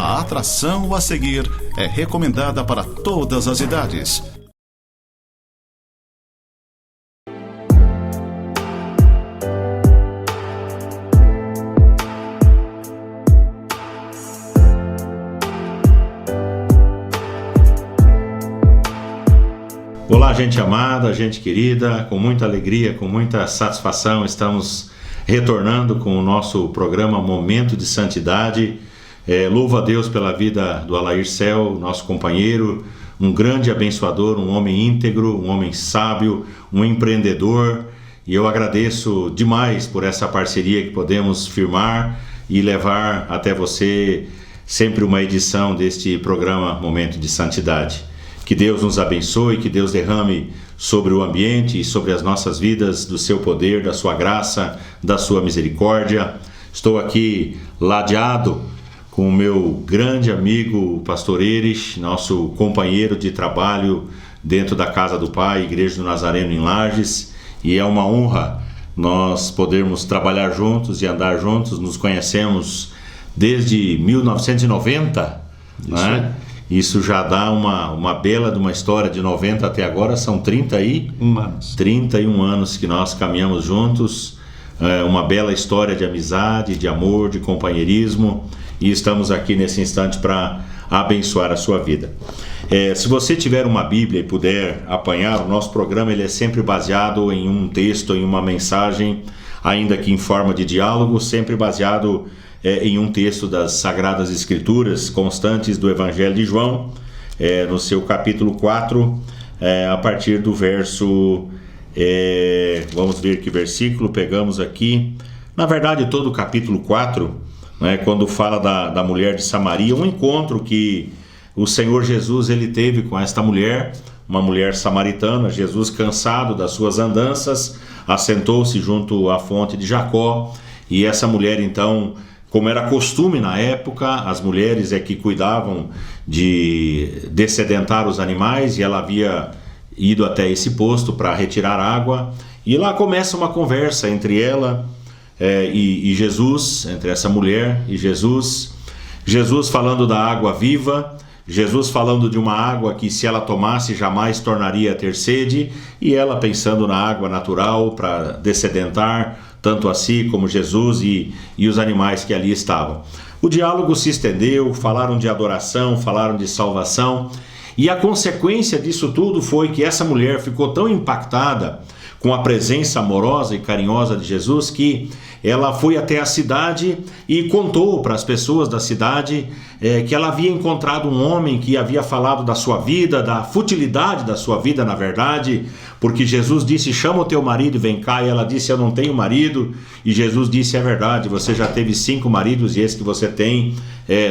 A atração a seguir é recomendada para todas as idades. Olá, gente amada, gente querida, com muita alegria, com muita satisfação, estamos retornando com o nosso programa Momento de Santidade. Louvo a Deus pela vida do Alair Cel, nosso companheiro, um grande abençoador, um homem íntegro, um homem sábio, um empreendedor, e eu agradeço demais por essa parceria que podemos firmar e levar até você sempre uma edição deste programa Momento de Santidade. Que Deus nos abençoe, que Deus derrame sobre o ambiente e sobre as nossas vidas do seu poder, da sua graça, da sua misericórdia. Estou aqui ladeado com o meu grande amigo Pastor Erich, nosso companheiro de trabalho dentro da Casa do Pai, Igreja do Nazareno em Lages, e é uma honra nós podermos trabalhar juntos e andar juntos. Nos conhecemos desde 1990, né? Isso já dá uma bela de uma história. De 90 até agora são 31 anos que nós caminhamos juntos, uma bela história de amizade, de amor, de companheirismo, e estamos aqui nesse instante para abençoar a sua vida. Se você tiver uma Bíblia e puder apanhar, o nosso programa ele é sempre baseado em um texto, em uma mensagem, ainda que em forma de diálogo, sempre baseado em um texto das Sagradas Escrituras constantes do Evangelho de João, no seu capítulo 4, a partir do verso, vamos ver que versículo pegamos aqui. Na verdade, todo o capítulo 4, né, quando fala da mulher de Samaria, um encontro que o Senhor Jesus ele teve com esta mulher, uma mulher samaritana. Jesus, cansado das suas andanças, assentou-se junto à fonte de Jacó, e essa mulher então, como era costume na época, as mulheres que cuidavam de dessedentar os animais, e ela havia ido até esse posto para retirar água, e lá começa uma conversa entre ela e Jesus, entre essa mulher e Jesus. Jesus falando da água viva, Jesus falando de uma água que, se ela tomasse, jamais tornaria a ter sede, e ela pensando na água natural para dessedentar tanto a si como Jesus e os animais que ali estavam. O diálogo se estendeu, falaram de adoração, falaram de salvação, e a consequência disso tudo foi que essa mulher ficou tão impactada com a presença amorosa e carinhosa de Jesus que ela foi até a cidade e contou para as pessoas da cidade que ela havia encontrado um homem que havia falado da sua vida, da futilidade da sua vida, na verdade, porque Jesus disse: chama o teu marido e vem cá, e ela disse: eu não tenho marido. E Jesus disse: é verdade, você já teve 5 maridos e esse que você tem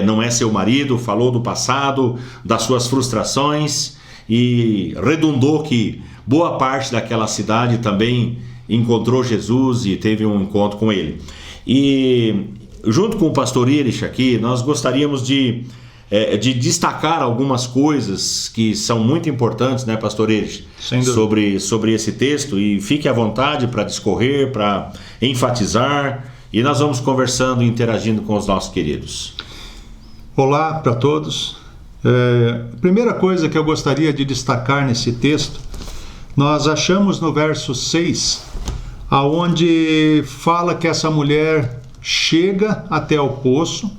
não é seu marido. Falou do passado, das suas frustrações, e redundou que boa parte daquela cidade também encontrou Jesus e teve um encontro com ele. E junto com o pastor Erich aqui, nós gostaríamos de destacar algumas coisas que são muito importantes, né, pastor Erich, sobre esse texto, e fique à vontade para discorrer, para enfatizar, e nós vamos conversando e interagindo com os nossos queridos. Olá para todos. A primeira coisa que eu gostaria de destacar nesse texto, nós achamos no verso 6, aonde fala que essa mulher chega até o poço,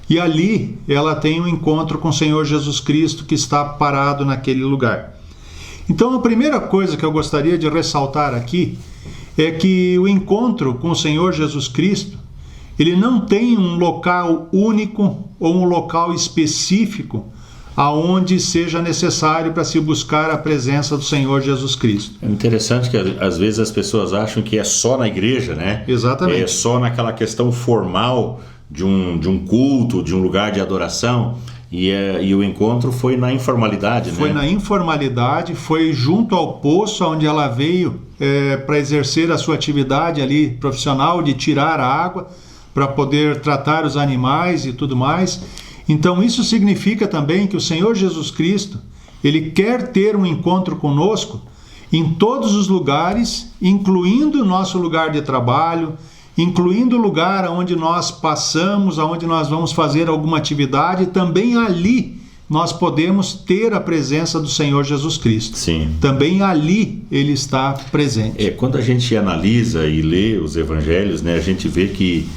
e ali ela tem um encontro com o Senhor Jesus Cristo, que está parado naquele lugar. Então a primeira coisa que eu gostaria de ressaltar aqui é que o encontro com o Senhor Jesus Cristo, ele não tem um local único ou um local específico aonde seja necessário para se buscar a presença do Senhor Jesus Cristo. É interessante que às vezes as pessoas acham que é só na igreja, né? Exatamente. É só naquela questão formal de um culto, de um lugar de adoração, e o encontro foi na informalidade, né? Foi na informalidade, foi junto ao poço onde ela veio para exercer a sua atividade ali profissional de tirar a água para poder tratar os animais e tudo mais. Então isso significa também que o Senhor Jesus Cristo, ele quer ter um encontro conosco em todos os lugares, incluindo o nosso lugar de trabalho, incluindo o lugar onde nós passamos, onde nós vamos fazer alguma atividade, também ali nós podemos ter a presença do Senhor Jesus Cristo. Sim. Também ali Ele está presente. Quando a gente analisa e lê os evangelhos, né, a gente vê que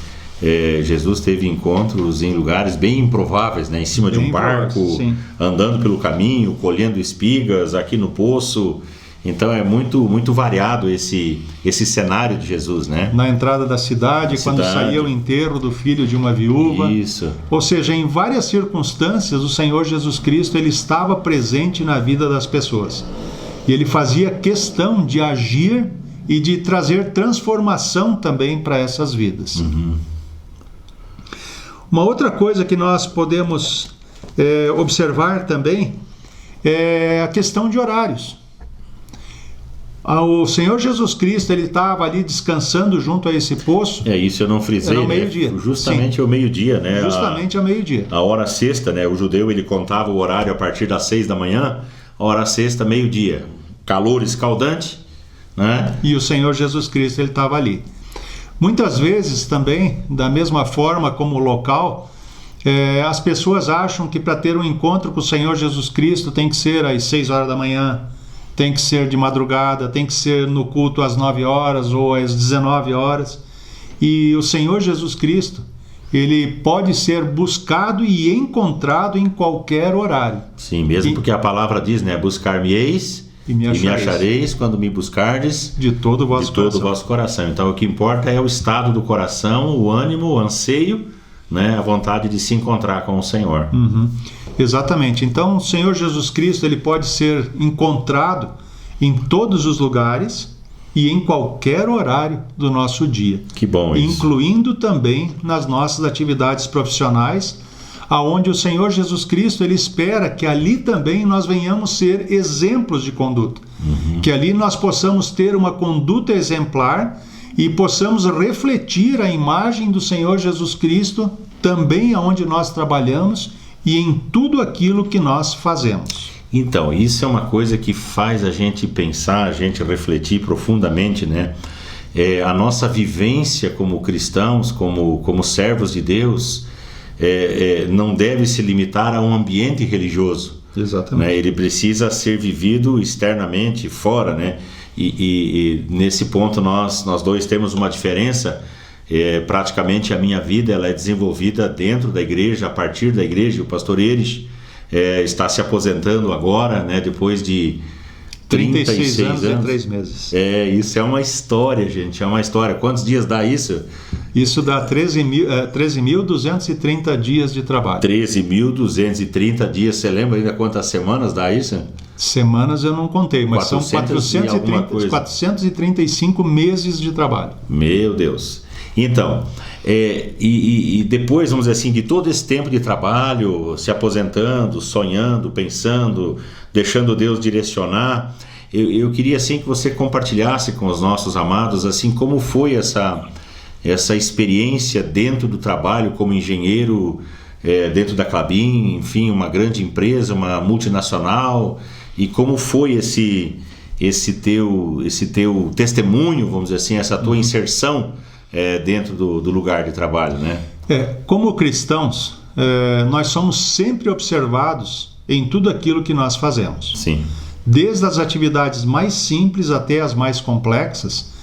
Jesus teve encontros em lugares bem improváveis, né, em cima de um barco, andando pelo caminho, colhendo espigas, aqui no poço. Então é muito variado esse cenário de Jesus, né? Na entrada da cidade, quando saía o enterro do filho de uma viúva. Isso. Ou seja, em várias circunstâncias, o Senhor Jesus Cristo ele estava presente na vida das pessoas. E Ele fazia questão de agir e de trazer transformação também para essas vidas. Uhum. Uma outra coisa que nós podemos observar também é a questão de horários. O Senhor Jesus Cristo, Ele estava ali descansando junto a esse poço. Isso eu não frisei, era ao meio-dia. Justamente ao meio-dia, né? Justamente ao meio-dia. A hora sexta, né? O judeu, ele contava o horário a partir das 6 da manhã, a hora sexta, meio-dia. Calor escaldante, né? E o Senhor Jesus Cristo, Ele estava ali. Muitas vezes também, da mesma forma como o local, as pessoas acham que para ter um encontro com o Senhor Jesus Cristo tem que ser às 6 horas da manhã, tem que ser de madrugada, tem que ser no culto às 9 horas ou às 19 horas. E o Senhor Jesus Cristo, Ele pode ser buscado e encontrado em qualquer horário. Sim, mesmo porque a palavra diz, né? Buscar-me-eis e me achareis quando me buscardes de todo o vosso coração. Então o que importa é o estado do coração, o ânimo, o anseio, né? A vontade de se encontrar com o Senhor. Uhum. Exatamente. Então o Senhor Jesus Cristo ele pode ser encontrado em todos os lugares e em qualquer horário do nosso dia. Que bom isso. Incluindo também nas nossas atividades profissionais, aonde o Senhor Jesus Cristo ele espera que ali também nós venhamos ser exemplos de conduta. Uhum. Que ali nós possamos ter uma conduta exemplar e possamos refletir a imagem do Senhor Jesus Cristo também aonde nós trabalhamos e em tudo aquilo que nós fazemos. Então, isso é uma coisa que faz a gente pensar, a gente refletir profundamente, né? A nossa vivência como cristãos, como servos de Deus, não deve se limitar a um ambiente religioso. Exatamente. Né? Ele precisa ser vivido externamente, fora, né? E nesse ponto nós dois temos uma diferença. Praticamente a minha vida ela é desenvolvida dentro da igreja, a partir da igreja. O pastor Erich está se aposentando agora, né, depois de 36 anos e 3 meses. Isso é uma história, gente, é uma história. Quantos dias dá isso? Isso dá 13.230 dias de trabalho. 13.230 dias, você lembra ainda quantas semanas dá isso? Semanas eu não contei, mas são 435 meses de trabalho. Meu Deus! Então, e depois, vamos dizer assim, de todo esse tempo de trabalho, se aposentando, sonhando, pensando, deixando Deus direcionar, eu queria assim que você compartilhasse com os nossos amados, assim, como foi essa experiência dentro do trabalho como engenheiro, dentro da Klabin, enfim, uma grande empresa, uma multinacional, e como foi esse teu testemunho, vamos dizer assim, essa tua inserção dentro do lugar de trabalho, né? Como cristãos, nós somos sempre observados em tudo aquilo que nós fazemos. Sim. Desde as atividades mais simples até as mais complexas,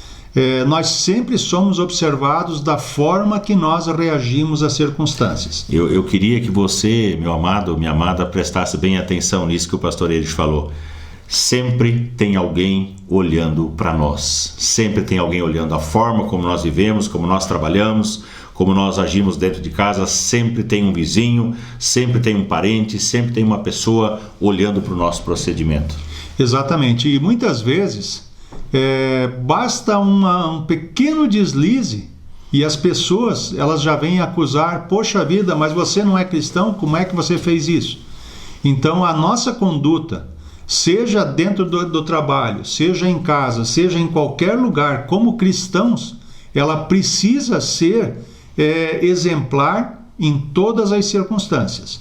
nós sempre somos observados da forma que nós reagimos às circunstâncias. Eu queria que você, meu amado, minha amada, prestasse bem atenção nisso que o pastor Erich falou. Sempre tem alguém olhando para nós. Sempre tem alguém olhando a forma como nós vivemos, como nós trabalhamos, como nós agimos dentro de casa. Sempre tem um vizinho, sempre tem um parente, sempre tem uma pessoa olhando para o nosso procedimento. Exatamente. E muitas vezes basta um pequeno deslize e as pessoas elas já vêm acusar: poxa vida, mas você não é cristão, como é que você fez isso? Então a nossa conduta, seja dentro do trabalho, seja em casa, seja em qualquer lugar, como cristãos, ela precisa ser exemplar em todas as circunstâncias.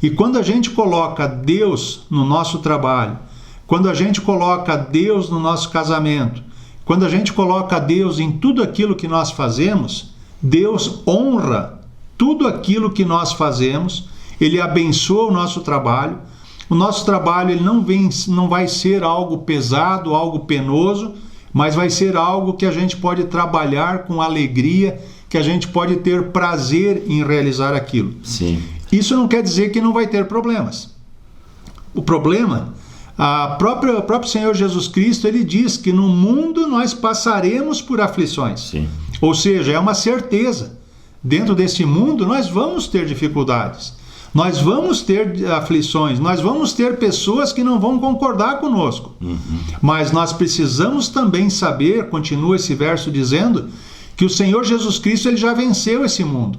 E quando a gente coloca Deus no nosso trabalho, quando a gente coloca Deus no nosso casamento, Quando a gente coloca Deus em tudo aquilo que nós fazemos, Deus honra tudo aquilo que nós fazemos, Ele abençoa o nosso trabalho. O nosso trabalho ele não vai ser algo pesado, algo penoso, mas vai ser algo que a gente pode trabalhar com alegria, que a gente pode ter prazer em realizar aquilo. Sim. Isso não quer dizer que não vai ter problemas. O problema, o próprio Senhor Jesus Cristo, ele diz que no mundo nós passaremos por aflições. Sim. Ou seja, é uma certeza. Dentro desse mundo nós vamos ter dificuldades. Nós vamos ter aflições, nós vamos ter pessoas que não vão concordar conosco. Mas nós precisamos também saber, continua esse verso dizendo, que o Senhor Jesus Cristo ele já venceu esse mundo.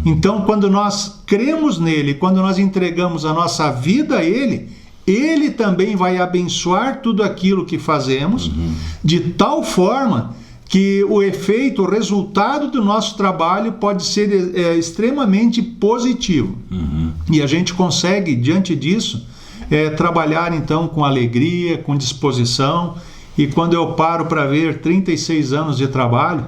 Então, quando nós cremos nele, quando nós entregamos a nossa vida a ele, ele também vai abençoar tudo aquilo que fazemos, de tal forma que o efeito, o resultado do nosso trabalho pode ser extremamente positivo. E a gente consegue, diante disso, trabalhar então com alegria, com disposição. E quando eu paro para ver 36 anos de trabalho,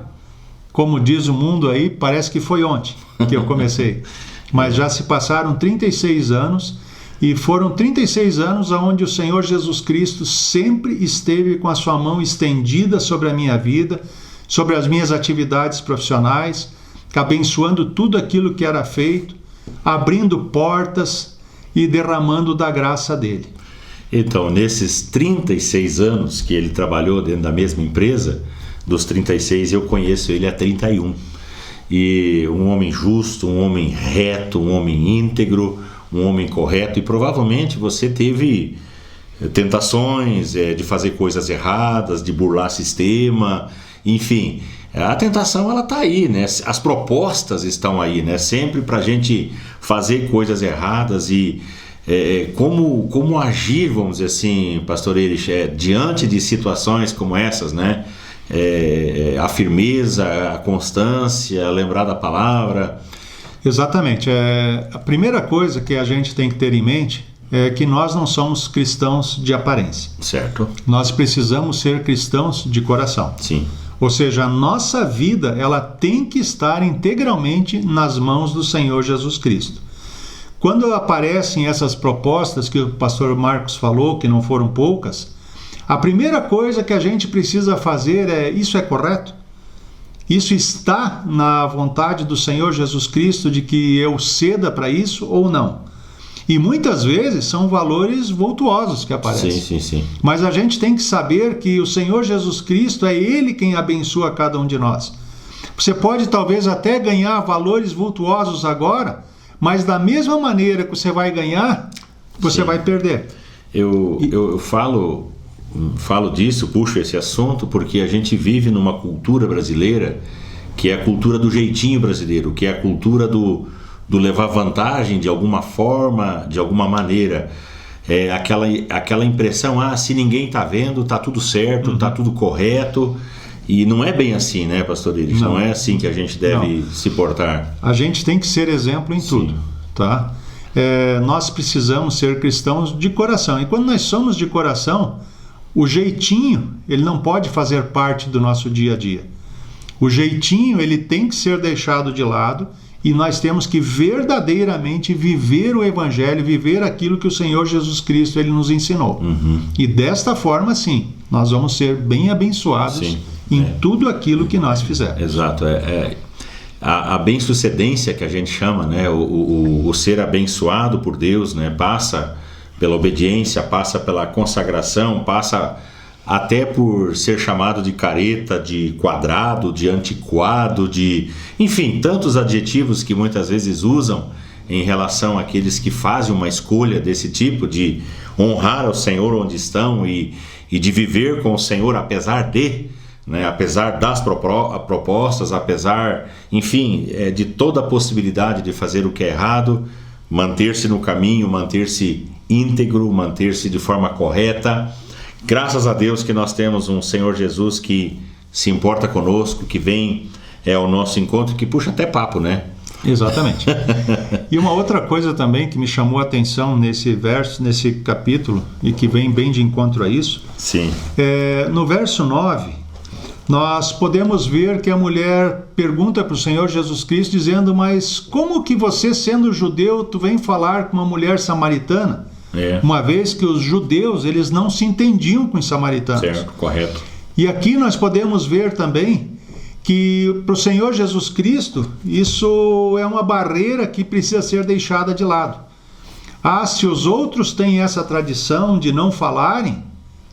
como diz o mundo aí, parece que foi ontem que eu comecei. Mas já se passaram 36 anos, e foram 36 anos onde o Senhor Jesus Cristo sempre esteve com a sua mão estendida sobre a minha vida, sobre as minhas atividades profissionais, abençoando tudo aquilo que era feito, abrindo portas e derramando da graça dele. Então, nesses 36 anos que ele trabalhou dentro da mesma empresa, dos 36 eu conheço ele há 31. E um homem justo, um homem reto, um homem íntegro, um homem correto, e provavelmente você teve tentações de fazer coisas erradas, de burlar sistema, enfim, a tentação ela está aí, né? As propostas estão aí, né? Sempre para a gente fazer coisas erradas e como agir, vamos dizer assim, pastor Erich, diante de situações como essas, né? A firmeza, a constância, lembrar da palavra. Exatamente. A primeira coisa que a gente tem que ter em mente é que nós não somos cristãos de aparência. Certo. Nós precisamos ser cristãos de coração. Sim. Ou seja, a nossa vida ela tem que estar integralmente nas mãos do Senhor Jesus Cristo. Quando aparecem essas propostas que o pastor Marcos falou, que não foram poucas, a primeira coisa que a gente precisa fazer isso é correto? Isso está na vontade do Senhor Jesus Cristo de que eu ceda para isso ou não? E muitas vezes são valores vultuosos que aparecem. Sim. Mas a gente tem que saber que o Senhor Jesus Cristo é Ele quem abençoa cada um de nós. Você pode talvez até ganhar valores vultuosos agora, mas da mesma maneira que você vai ganhar, você vai perder. Eu falo disso, puxo esse assunto, porque a gente vive numa cultura brasileira que é a cultura do jeitinho brasileiro, que é a cultura do levar vantagem de alguma forma, de alguma maneira. Aquela impressão, se ninguém está vendo, está tudo certo, está tudo correto. E não é bem assim, né, pastor Iris? Não é assim que a gente deve se portar. A gente tem que ser exemplo em tudo, tá? Nós precisamos ser cristãos de coração. E quando nós somos de coração, o jeitinho, ele não pode fazer parte do nosso dia a dia. O jeitinho, ele tem que ser deixado de lado e nós temos que verdadeiramente viver o Evangelho, viver aquilo que o Senhor Jesus Cristo ele nos ensinou. E desta forma, sim, nós vamos ser bem abençoados em tudo aquilo que nós fizermos. Exato. A bem-sucedência que a gente chama, né? O ser abençoado por Deus, né? Passa pela obediência, passa pela consagração, passa até por ser chamado de careta, de quadrado, de antiquado, enfim, tantos adjetivos que muitas vezes usam em relação àqueles que fazem uma escolha desse tipo, de honrar ao Senhor onde estão e de viver com o Senhor apesar de, né, apesar das propostas, apesar, enfim, de toda a possibilidade de fazer o que é errado, manter-se no caminho, manter-se íntegro, manter-se de forma correta. Graças a Deus que nós temos um Senhor Jesus que se importa conosco, que vem ao nosso encontro, que puxa até papo, né? Exatamente. E uma outra coisa também que me chamou a atenção nesse verso, nesse capítulo, e que vem bem de encontro a isso, Sim. No verso 9, nós podemos ver que a mulher pergunta para o Senhor Jesus Cristo, dizendo: mas como que você, sendo judeu, tu vem falar com uma mulher samaritana? Uma vez que os judeus, eles não se entendiam com os samaritanos. Certo, correto. E aqui nós podemos ver também que para o Senhor Jesus Cristo, isso é uma barreira que precisa ser deixada de lado. Se os outros têm essa tradição de não falarem,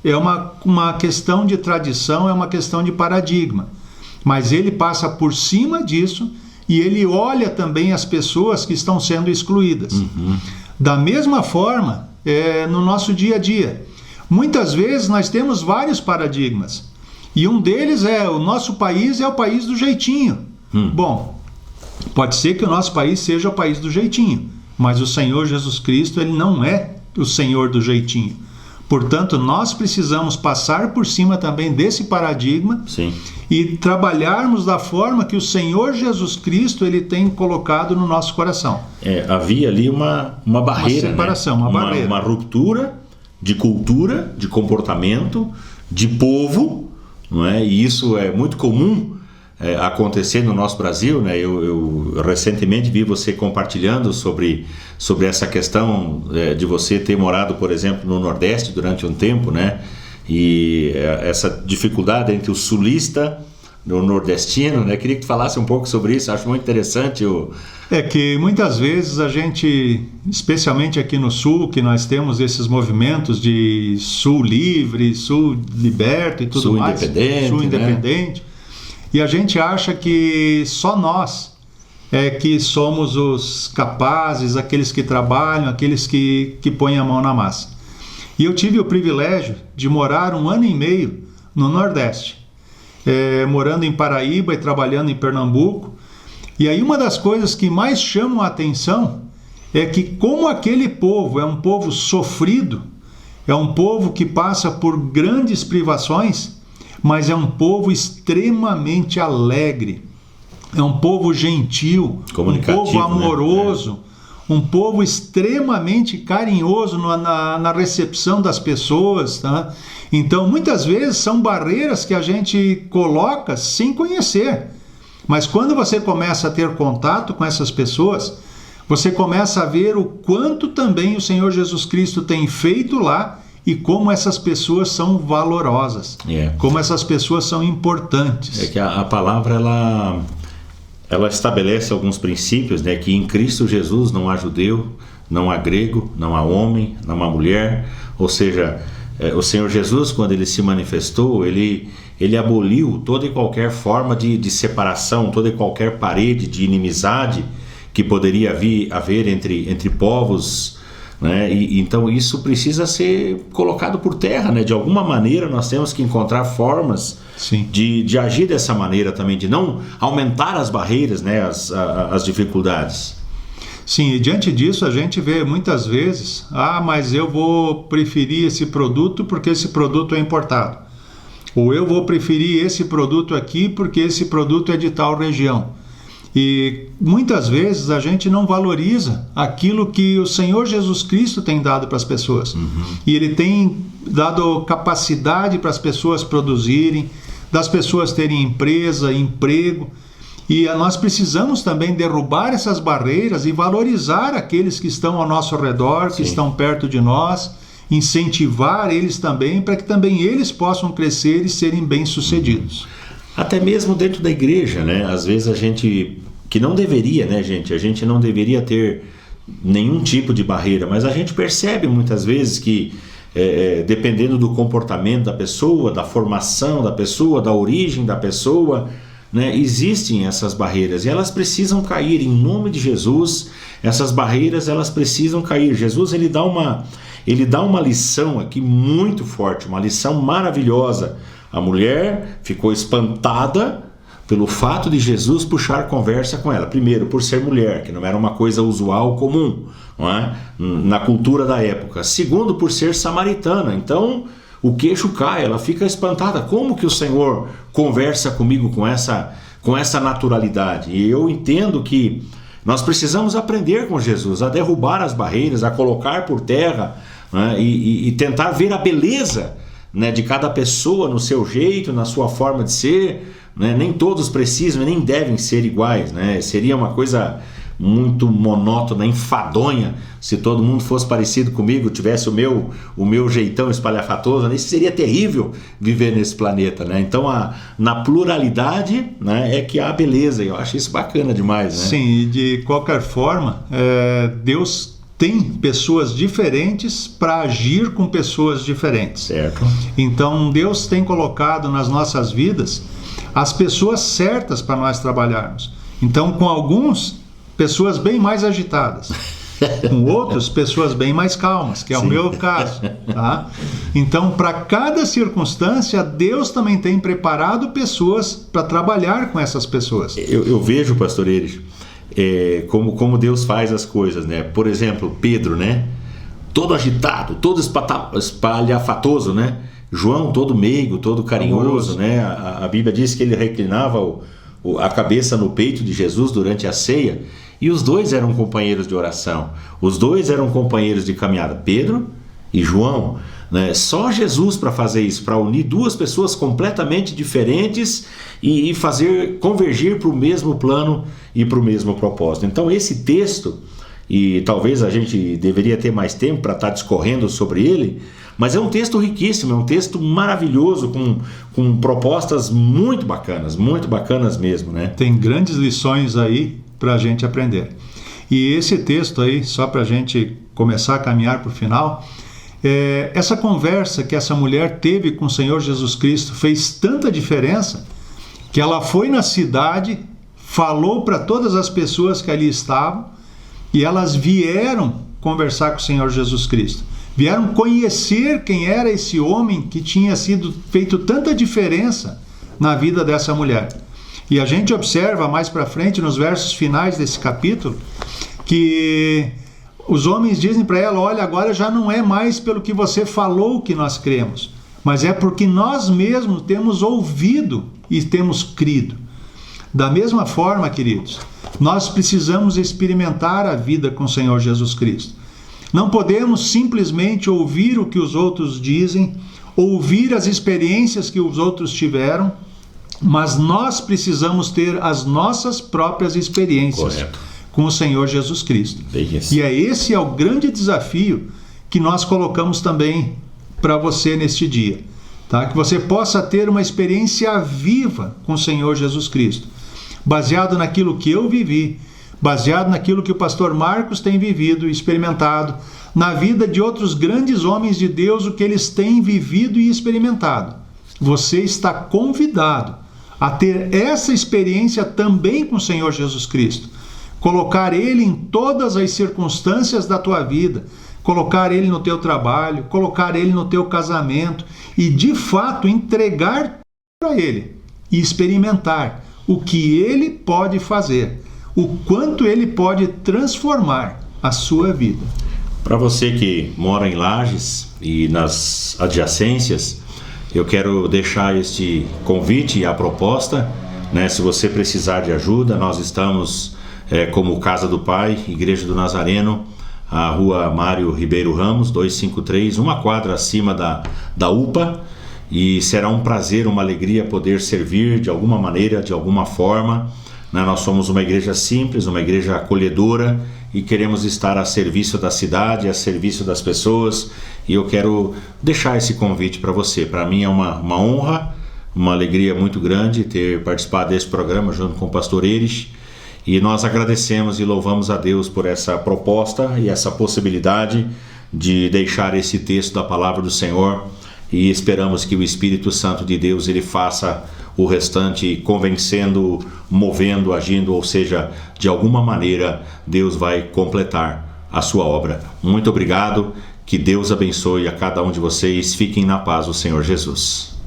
é uma questão de tradição, é uma questão de paradigma. Mas ele passa por cima disso e ele olha também as pessoas que estão sendo excluídas. Da mesma forma, no nosso dia a dia. Muitas vezes nós temos vários paradigmas. E um deles o nosso país é o país do jeitinho. Bom, pode ser que o nosso país seja o país do jeitinho, mas o Senhor Jesus Cristo, ele não é o Senhor do jeitinho. Portanto, nós precisamos passar por cima também desse paradigma. Sim. E trabalharmos da forma que o Senhor Jesus Cristo ele tem colocado no nosso coração. Havia ali uma barreira, uma separação, né? uma barreira. Uma ruptura de cultura, de comportamento, de povo, não é? E isso é muito comum acontecer no nosso Brasil, né? Eu recentemente vi você compartilhando sobre essa questão de você ter morado, por exemplo, no Nordeste durante um tempo, né? E essa dificuldade entre o sulista e o nordestino, né? Queria que tu falasse um pouco sobre isso, acho muito interessante. É que muitas vezes a gente, especialmente aqui no Sul, que nós temos esses movimentos de Sul livre, Sul liberto e tudo Sul mais. Independente, Sul independente. Né? E a gente acha que só nós que somos os capazes, aqueles que trabalham, aqueles que põem a mão na massa. E eu tive o privilégio de morar 1 ano e meio no Nordeste, morando em Paraíba e trabalhando em Pernambuco. E aí uma das coisas que mais chamam a atenção é que como aquele povo é um povo sofrido, é um povo que passa por grandes privações, mas é um povo extremamente alegre, é um povo gentil, um povo amoroso, né? Um povo extremamente carinhoso na recepção das pessoas, tá? Então, muitas vezes são barreiras que a gente coloca sem conhecer. Mas quando você começa a ter contato com essas pessoas, você começa a ver o quanto também o Senhor Jesus Cristo tem feito lá e como essas pessoas são valorosas, como essas pessoas são importantes. É que a palavra, ela estabelece alguns princípios, né? Que em Cristo Jesus não há judeu, não há grego, não há homem, não há mulher. Ou seja, o Senhor Jesus, quando ele se manifestou, ele aboliu toda e qualquer forma de separação, toda e qualquer parede de inimizade que poderia haver entre povos, né? Então isso precisa ser colocado por terra, né? De alguma maneira nós temos que encontrar formas de agir dessa maneira também, de não aumentar as barreiras, né? As dificuldades. Sim, e diante disso a gente vê muitas vezes, mas eu vou preferir esse produto porque esse produto é importado, ou eu vou preferir esse produto aqui porque esse produto é de tal região. E muitas vezes a gente não valoriza aquilo que o Senhor Jesus Cristo tem dado para as pessoas. E Ele tem dado capacidade para as pessoas produzirem, das pessoas terem empresa, emprego. E nós precisamos também derrubar essas barreiras e valorizar aqueles que estão ao nosso redor, que estão perto de nós, incentivar eles também, para que também eles possam crescer e serem bem-sucedidos. Até mesmo dentro da igreja, né? Às vezes a gente, que não deveria, né, gente? A gente não deveria ter nenhum tipo de barreira, mas a gente percebe muitas vezes que, dependendo do comportamento da pessoa, da formação da pessoa, da origem da pessoa, né, existem essas barreiras e elas precisam cair em nome de Jesus. Essas barreiras, elas precisam cair. Jesus, ele dá uma lição aqui muito forte, uma lição maravilhosa. A mulher ficou espantada pelo fato de Jesus puxar conversa com ela. Primeiro, por ser mulher, que não era uma coisa usual, comum, não é? Na cultura da época. Segundo, por ser samaritana. Então, o queixo cai, ela fica espantada. Como que o Senhor conversa comigo com essa naturalidade? E eu entendo que nós precisamos aprender com Jesus a derrubar as barreiras, a colocar por terra, né? E tentar ver a beleza né, de cada pessoa no seu jeito, na sua forma de ser, né? Nem todos precisam, nem devem ser iguais, né? Seria uma coisa muito monótona, enfadonha, se todo mundo fosse parecido comigo, tivesse o meu jeitão espalhafatoso, né? Isso seria terrível viver nesse planeta, né? Então, na pluralidade, né, é que há beleza, eu acho isso bacana demais, né? Sim, e de qualquer forma, Deus tem pessoas diferentes para agir com pessoas diferentes. Certo. Então, Deus tem colocado nas nossas vidas as pessoas certas para nós trabalharmos. Então, com alguns, pessoas bem mais agitadas. Com outros, pessoas bem mais calmas, que é Sim. o meu caso. Tá? Então, para cada circunstância, Deus também tem preparado pessoas para trabalhar com essas pessoas. Eu vejo, pastor Eires, como Deus faz as coisas, né? Por exemplo, Pedro, né? Todo agitado, todo espalhafatoso, né? João, todo meigo, todo carinhoso, né? A Bíblia diz que ele reclinava a cabeça no peito de Jesus durante a ceia, e os dois eram companheiros de oração, os dois eram companheiros de caminhada, Pedro e João, né? Só Jesus para fazer isso, para unir duas pessoas completamente diferentes e fazer convergir para o mesmo plano e para o mesmo propósito. Então esse texto, e talvez a gente deveria ter mais tempo para estar discorrendo sobre ele, mas é um texto riquíssimo, é um texto maravilhoso, com propostas muito bacanas mesmo, né? Tem grandes lições aí para a gente aprender. E esse texto aí, só para a gente começar a caminhar para o final, essa conversa que essa mulher teve com o Senhor Jesus Cristo fez tanta diferença que ela foi na cidade, falou para todas as pessoas que ali estavam, e elas vieram conversar com o Senhor Jesus Cristo. Vieram conhecer quem era esse homem que tinha feito tanta diferença na vida dessa mulher. E a gente observa mais para frente, nos versos finais desse capítulo, que os homens dizem para ela: olha, agora já não é mais pelo que você falou que nós cremos, mas é porque nós mesmos temos ouvido e temos crido. Da mesma forma, queridos, nós precisamos experimentar a vida com o Senhor Jesus Cristo. Não podemos simplesmente ouvir o que os outros dizem, ouvir as experiências que os outros tiveram, mas nós precisamos ter as nossas próprias experiências Correto. Com o Senhor Jesus Cristo. E esse é o grande desafio que nós colocamos também para você neste dia, tá? Que você possa ter uma experiência viva com o Senhor Jesus Cristo, baseado naquilo que eu vivi, baseado naquilo que o pastor Marcos tem vivido e experimentado, na vida de outros grandes homens de Deus, o que eles têm vivido e experimentado. Você está convidado a ter essa experiência também com o Senhor Jesus Cristo, colocar Ele em todas as circunstâncias da tua vida, colocar Ele no teu trabalho, colocar Ele no teu casamento e, de fato, entregar para Ele e experimentar o que Ele pode fazer, o quanto Ele pode transformar a sua vida. Para você que mora em Lages e nas adjacências, eu quero deixar este convite e a proposta, né? Se você precisar de ajuda, nós estamos como Casa do Pai, Igreja do Nazareno, a rua Mário Ribeiro Ramos, 253, uma quadra acima da UPA, e será um prazer, uma alegria poder servir de alguma maneira, de alguma forma. Nós somos uma igreja simples, uma igreja acolhedora, e queremos estar a serviço da cidade, a serviço das pessoas, e eu quero deixar esse convite para você. Para mim é uma honra, uma alegria muito grande ter participado desse programa junto com o pastor Eires, e nós agradecemos e louvamos a Deus por essa proposta e essa possibilidade de deixar esse texto da palavra do Senhor, e esperamos que o Espírito Santo de Deus ele faça o restante, convencendo, movendo, agindo, ou seja, de alguma maneira Deus vai completar a sua obra. Muito obrigado, que Deus abençoe a cada um de vocês, fiquem na paz do Senhor Jesus.